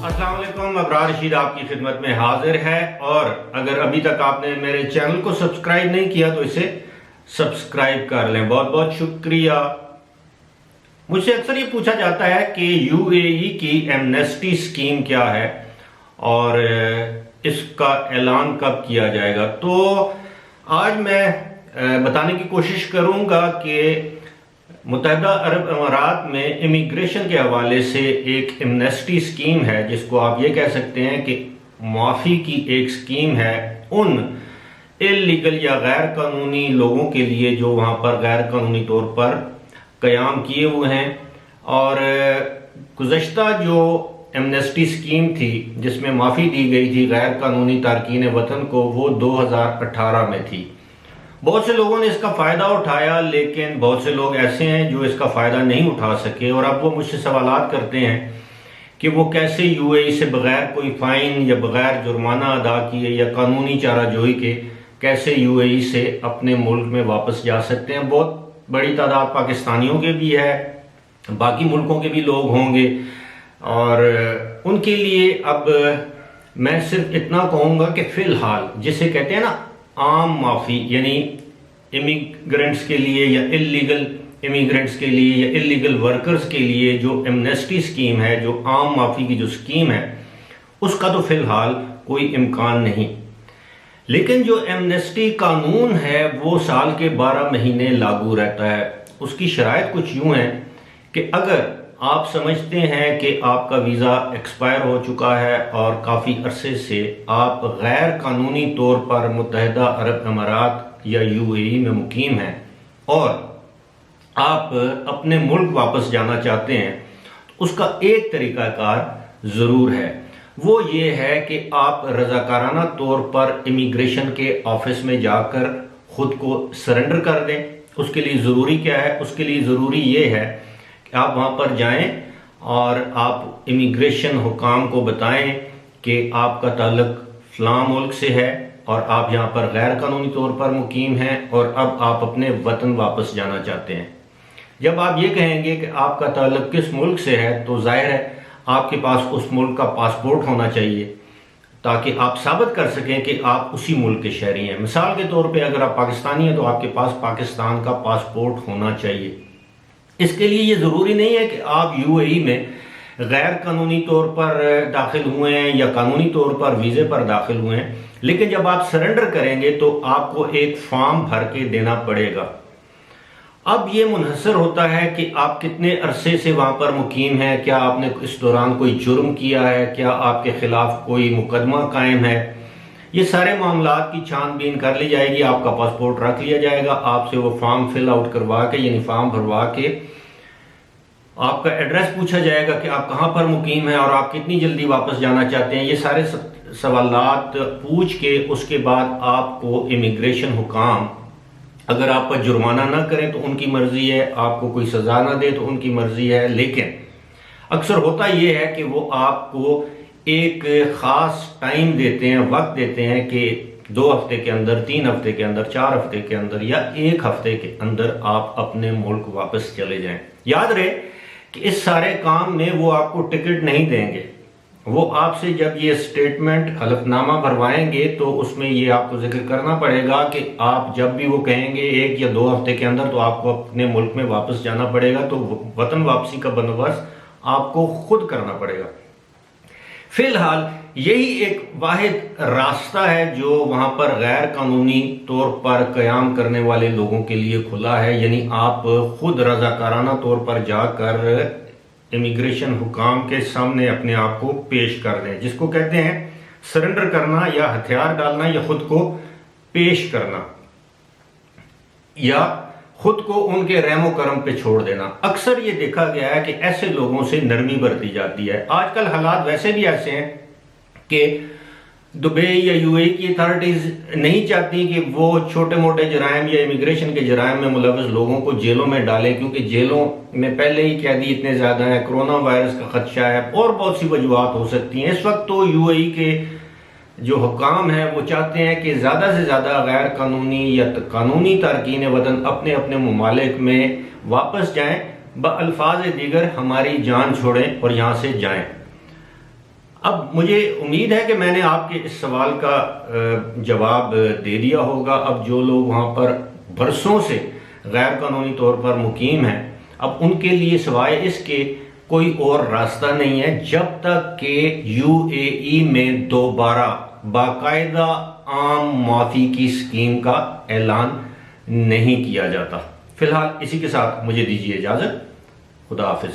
अस्सलाम वालेकुम, अबरार रशीद आपकी खिदमत में हाजिर है। और अगर अभी तक आपने मेरे चैनल को सब्सक्राइब नहीं किया तो इसे सब्सक्राइब कर लें। बहुत बहुत शुक्रिया। मुझसे अक्सर ये पूछा जाता है कि यूएई की एमनेस्टी स्कीम क्या है और इसका ऐलान कब किया जाएगा। तो आज मैं बताने की कोशिश करूंगा कि मुत्तहिदा अरब अमारात में इमिग्रेशन के हवाले से एक एमनेस्टी स्कीम है, जिसको आप ये कह सकते हैं कि माफ़ी की एक स्कीम है उन इल्लीगल या गैर कानूनी लोगों के लिए जो वहाँ पर गैर कानूनी तौर पर क़याम किए हुए हैं। और गुज़श्ता जो एमनेस्टी स्कीम थी जिसमें माफ़ी दी गई थी गैर कानूनी तारकीन वतन को, वो 2018 में थी। बहुत से लोगों ने इसका फ़ायदा उठाया, लेकिन बहुत से लोग ऐसे हैं जो इसका फ़ायदा नहीं उठा सके। और अब वो मुझसे सवालात करते हैं कि वो कैसे यूएई से बग़ैर कोई फ़ाइन या बग़ैर जुर्माना अदा किए या कानूनी चाराजोई के कैसे यूएई से अपने मुल्क में वापस जा सकते हैं। बहुत बड़ी तादाद पाकिस्तानियों के भी है, बाकी मुल्कों के भी लोग होंगे, और उनके लिए अब मैं सिर्फ इतना कहूँगा कि फ़िलहाल जिसे कहते हैं ना आम माफ़ी, यानी इमिग्रेंट्स के लिए या इल्लीगल इमिग्रेंट्स के लिए या इल्लीगल वर्कर्स के लिए जो एमनेस्टी स्कीम है, जो आम माफ़ी की जो स्कीम है, उसका तो फ़िलहाल कोई इम्कान नहीं। लेकिन जो एमनेस्टी कानून है वो साल के 12 महीने लागू रहता है। उसकी शराइत कुछ यूँ है कि अगर आप समझते हैं कि आपका वीज़ा एक्सपायर हो चुका है और काफ़ी अरसे से आप गैर कानूनी तौर पर मुत्तहिदा अरब अमारात या यूएई में मुकीम हैं और आप अपने मुल्क वापस जाना चाहते हैं, तो उसका एक तरीक़ाकार ज़रूर है। वो ये है कि आप रज़ाकाराना तौर पर इमिग्रेशन के ऑफिस में जाकर ख़ुद को सरेंडर कर दें। उसके लिए ज़रूरी क्या है? उसके लिए ज़रूरी ये है कि आप वहाँ पर जाएं और आप इमिग्रेशन हुकाम को बताएं कि आपका ताल्लुक फ़लाँ मुल्क से है और आप यहाँ पर गैर कानूनी तौर पर मुकीम हैं और अब आप अपने वतन वापस जाना चाहते हैं। जब आप ये कहेंगे कि आपका ताल्लुक किस मुल्क से है, तो जाहिर है आपके पास उस मुल्क का पासपोर्ट होना चाहिए ताकि आप साबित कर सकें कि आप उसी मुल्क के शहरी हैं। मिसाल के तौर पे अगर आप पाकिस्तानी हैं तो आपके पास पाकिस्तान का पासपोर्ट होना चाहिए। इसके लिए ये ज़रूरी नहीं है कि आप यूएई में गैर कानूनी तौर पर दाखिल हुए हैं या कानूनी तौर पर वीज़े पर दाखिल हुए हैं, लेकिन जब आप सरेंडर करेंगे तो आपको एक फॉर्म भर के देना पड़ेगा। अब ये मुनहसर होता है कि आप कितने अरसे से वहाँ पर मुकीम हैं, क्या आपने इस दौरान कोई जुर्म किया है, क्या आपके ख़िलाफ़ कोई मुकदमा कायम है। ये सारे मामलात की छानबीन कर ली जाएगी, आपका पासपोर्ट रख लिया जाएगा, आपसे वो फॉर्म फिल आउट करवा के यानी फॉर्म भरवा के आपका एड्रेस पूछा जाएगा कि आप कहाँ पर मुकीम हैं और आप कितनी जल्दी वापस जाना चाहते हैं। ये सारे सवालात पूछ के उसके बाद आपको इमिग्रेशन हुकाम अगर आप पर जुर्माना ना करें तो उनकी मर्जी है, आपको कोई सज़ा ना दे तो उनकी मर्जी है, लेकिन अक्सर होता यह है कि वो आपको एक ख़ास टाइम देते हैं, वक्त देते हैं कि 2 हफ्ते के अंदर, 3 हफ्ते के अंदर, 4 हफ्ते के अंदर या 1 हफ्ते के अंदर आप अपने मुल्क वापस चले जाएं। याद रहे कि इस सारे काम में वो आपको टिकट नहीं देंगे। वो आपसे जब ये स्टेटमेंट हलफनामा भरवाएंगे तो उसमें ये आपको जिक्र करना पड़ेगा कि आप जब भी वो कहेंगे 1 या 2 हफ्ते के अंदर, तो आपको अपने मुल्क में वापस जाना पड़ेगा। तो वतन वापसी का बंदोबस्त आपको खुद करना पड़ेगा। फिलहाल यही एक वाहिद रास्ता है जो वहाँ पर गैर कानूनी तौर पर क़याम करने वाले लोगों के लिए खुला है, यानी आप खुद रज़ाकाराना तौर पर जाकर इमिग्रेशन हुकाम के सामने अपने आप को पेश कर दें, जिसको कहते हैं सरेंडर करना या हथियार डालना या खुद को पेश करना या खुद को उनके रहमो करम पे छोड़ देना। अक्सर ये देखा गया है कि ऐसे लोगों से नरमी बरती जाती है। आजकल हालात वैसे भी ऐसे हैं कि दुबई या यूएई की अथॉरिटीज़ नहीं चाहती कि वो छोटे मोटे जराइम या इमिग्रेशन के जराइम में मुलव्वस लोगों को जेलों में डालें, क्योंकि जेलों में पहले ही कैदी इतने ज़्यादा हैं, कोरोना वायरस का खदशा है और बहुत सी वजूहात हो सकती हैं। इस वक्त तो यूएई के जो हुकाम हैं वो चाहते हैं कि ज़्यादा से ज़्यादा गैर कानूनी या कानूनी तारकीन वतन अपने अपने ममालिक में वापस जाएँ, बअल्फाज दीगर हमारी जान छोड़ें और यहाँ से जाएँ। अब मुझे उम्मीद है कि मैंने आपके इस सवाल का जवाब दे दिया होगा। अब जो लोग वहाँ पर बरसों से गैर कानूनी तौर पर मुकीम हैं, अब उनके लिए सिवाय इसके कोई और रास्ता नहीं है जब तक कि यूएई में दोबारा बाकायदा आम माफी की स्कीम का ऐलान नहीं किया जाता। फिलहाल इसी के साथ मुझे दीजिए इजाजत। खुदा हाफिज।